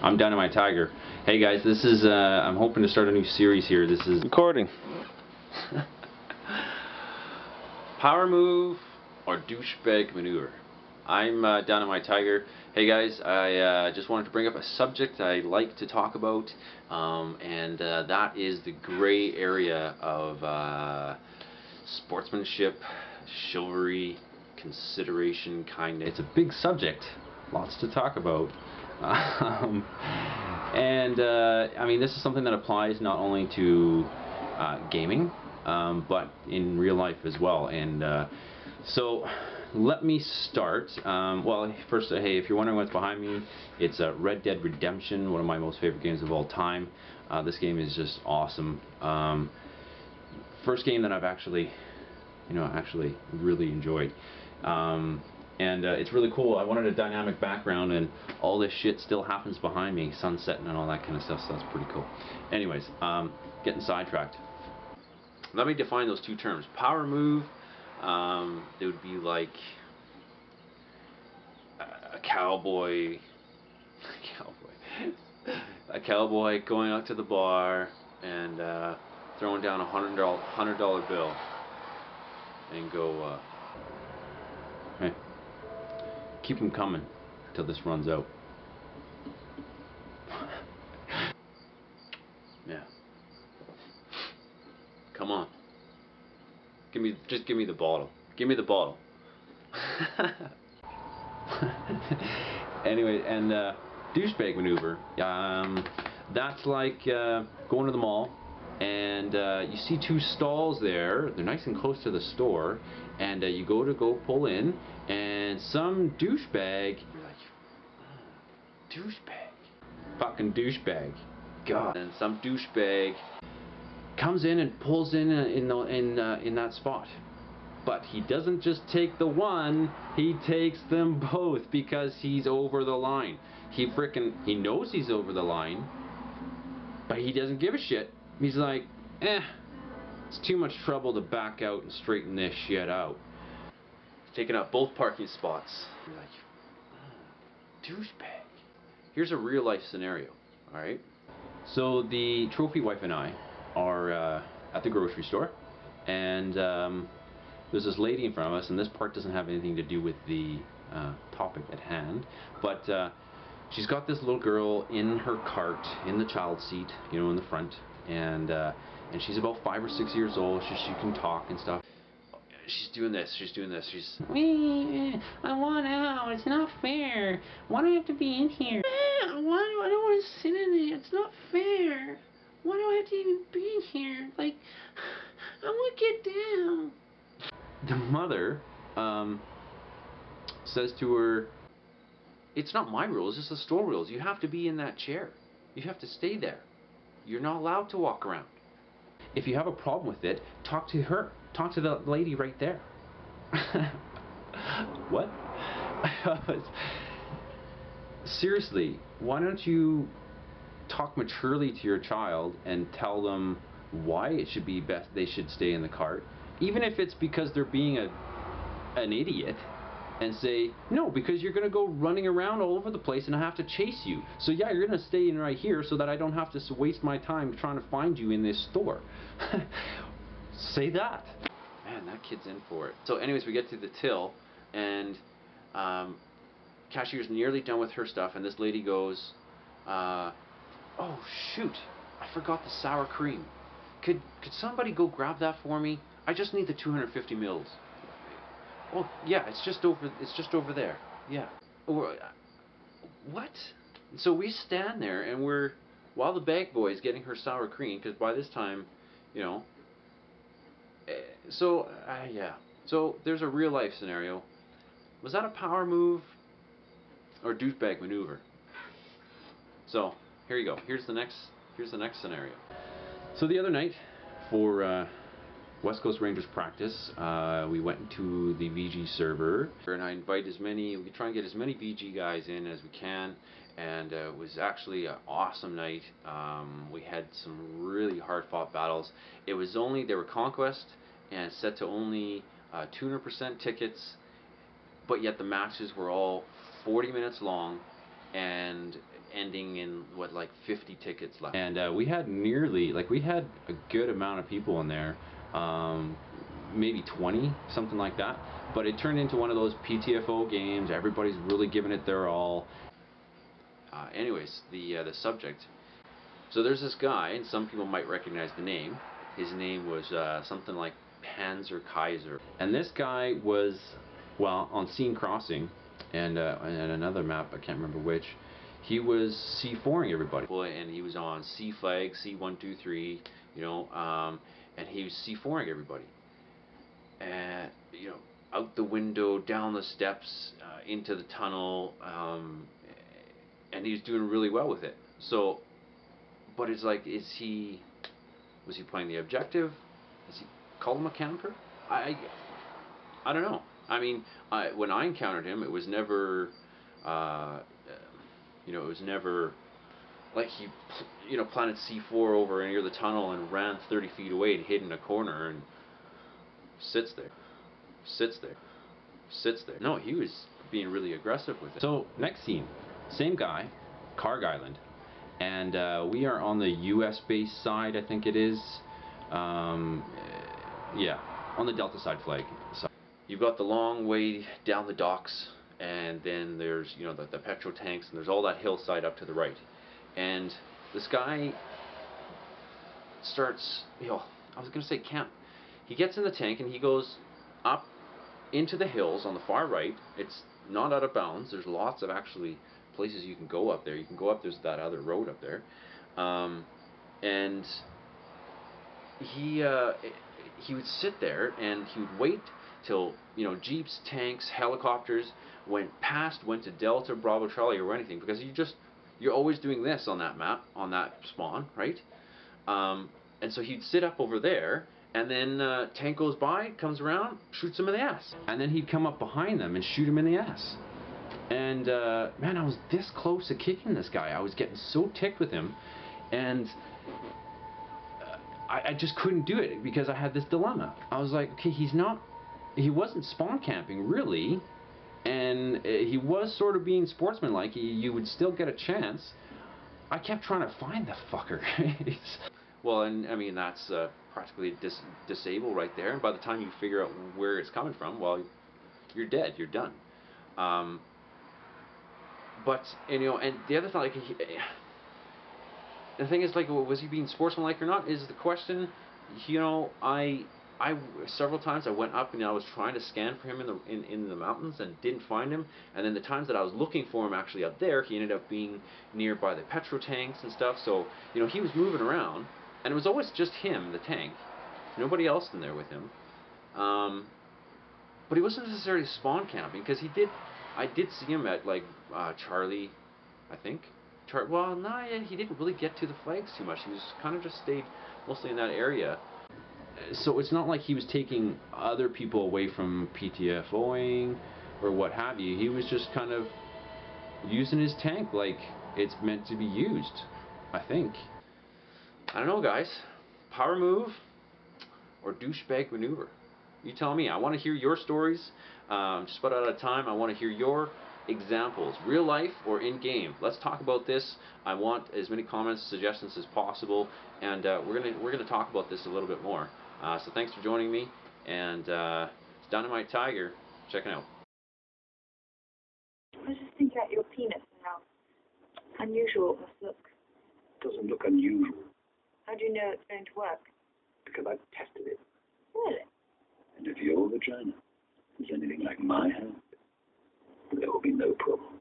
I'm Dynamite Tiger. Hey guys, this is I'm hoping to start a new series here. This is recording. Power move or douche bag maneuver. I'm Dynamite Tiger. Hey guys, I just wanted to bring up a subject I like to talk about, and that is the gray area of sportsmanship, chivalry, consideration, kindness. It's a big subject, lots to talk about. I mean, this is something that applies not only to gaming, but in real life as well. And so let me start. Well, first, hey, if you're wondering what's behind me, it's Red Dead Redemption, one of my most favorite games of all time. This game is just awesome. First game that I've actually really enjoyed. And it's really cool. I wanted a dynamic background, and all this shit still happens behind me, sunsetting and all that kind of stuff, so that's pretty cool. Anyways, getting sidetracked. Let me define those two terms. Power move, it would be like a cowboy going out to the bar and throwing down a $100 bill and go, hey, keep them coming till this runs out. Yeah. Come on. Just give me the bottle. Give me the bottle. Anyway, and douche bag maneuver. That's like going to the mall, and you see two stalls there. They're nice and close to the store, and you go pull in, and some douchebag, you're like, douchebag, fucking douchebag, God. And some douchebag comes in and pulls in that spot, but he doesn't just take the one, he takes them both because he's over the line. He knows he's over the line, but he doesn't give a shit. He's like, it's too much trouble to back out and straighten this shit out. He's taking up both parking spots. You're like, douchebag. Here's a real life scenario, alright? So the trophy wife and I are at the grocery store, and there's this lady in front of us, and this part doesn't have anything to do with the topic at hand, but she's got this little girl in her cart, in the child seat, you know, in the front, and she's about 5 or 6 years old. She can talk and stuff. She's doing this. She's I want out. It's not fair. Why do I have to be in here? I don't want to sit in it. It's not fair. Why do I have to even be in here? Like, I want to get down. The mother says to her, it's not my rules, it's the store rules. You have to be in that chair. You have to stay there. You're not allowed to walk around. If you have a problem with it, talk to her. Talk to the lady right there. What? Seriously, why don't you talk maturely to your child and tell them why it should be best they should stay in the cart, even if it's because they're being an idiot, and say, no, because you're going to go running around all over the place and I have to chase you. So yeah, you're going to stay in right here so that I don't have to waste my time trying to find you in this store. Say that. Man, that kid's in for it. So anyways, we get to the till, and cashier's nearly done with her stuff, and this lady goes, oh shoot, I forgot the sour cream. Could somebody go grab that for me? I just need the 250 mils. Well, yeah, it's just over there. Yeah. What? So we stand there, and while the bag boy is getting her sour cream, because by this time, you know. So yeah. So there's a real life scenario. Was that a power move or douche bag maneuver? So here you go. Here's the next scenario. So the other night, for West Coast Rangers practice, we went to the VG server, and I invite we try and get as many VG guys in as we can, and it was actually an awesome night. We had some really hard fought battles. They were Conquest and set to only 200% tickets, but yet the matches were all 40 minutes long, and ending in what, like 50 tickets left. And we had nearly, like, we had a good amount of people in there, maybe 20, something like that. But it turned into one of those PTFO games. Everybody's really giving it their all. Anyways, the subject. So there's this guy, and some people might recognize the name. His name was something like Panzer Kaiser. And this guy was, well, on Scene Crossing, and another map, I can't remember which, he was C4ing everybody. And he was on C flag, C123, you know, and he was C4ing everybody. And, you know, out the window, down the steps, into the tunnel, and he was doing really well with it. So, but it's like, was he playing the objective? Is he call him a camper? I don't know. I mean, when I encountered him, it was never, you know, it was never like he, you know, planted C4 over near the tunnel and ran 30 feet away and hid in a corner and sits there. No, he was being really aggressive with it. So, next scene, same guy, Karg Island. And we are on the US base side, I think it is. Yeah, on the Delta side flag. So you've got the long way down the docks, and then there's, you know, the petro tanks, and there's all that hillside up to the right. And this guy starts, you know, I was gonna say camp. He gets in the tank and he goes up into the hills on the far right. It's not out of bounds. There's lots of actually places you can go up there. You can go up, there's that other road up there. And he would sit there and he would wait till, you know, jeeps, tanks, helicopters went to Delta, Bravo, Charlie, or anything, because you're always doing this on that map, on that spawn, right? And so he'd sit up over there, and then tank goes by, comes around, shoots him in the ass, and then he'd come up behind them and shoot him in the ass. And man, I was this close to kicking this guy. I was getting so ticked with him, and I just couldn't do it because I had this dilemma. I was like, okay, he wasn't spawn camping really, and he was sort of being sportsmanlike. You would still get a chance. I kept trying to find the fucker. Well, and I mean, that's practically disable right there. And by the time you figure out where it's coming from, well, you're dead. You're done. But, and, you know, and the other thing, like, the thing is, like, was he being sportsmanlike or not is the question. You know, I several times I went up and I was trying to scan for him in the mountains and didn't find him. And then the times that I was looking for him actually up there, he ended up being nearby the petro tanks and stuff. So, you know, he was moving around, and it was always just him, the tank, nobody else in there with him. But he wasn't necessarily spawn camping, because I did see him at, like, Charlie, I think. Well, no, he didn't really get to the flags too much. He was kind of just stayed mostly in that area. So it's not like he was taking other people away from PTFOing or what have you. He was just kind of using his tank like it's meant to be used, I think. I don't know, guys. Power move or douche bag maneuver? You tell me. I want to hear your stories. Just about out of time. I want to hear your examples, real life or in game. Let's talk about this. I want as many comments, suggestions as possible, and we're gonna talk about this a little bit more. So thanks for joining me, and it's Dynamite Tiger checking out. I was just thinking about your penis and how unusual it must look. It doesn't look unusual. How do you know it's going to work? Because I've tested it. Really? And if your vagina is anything like my hand, there will be no problem.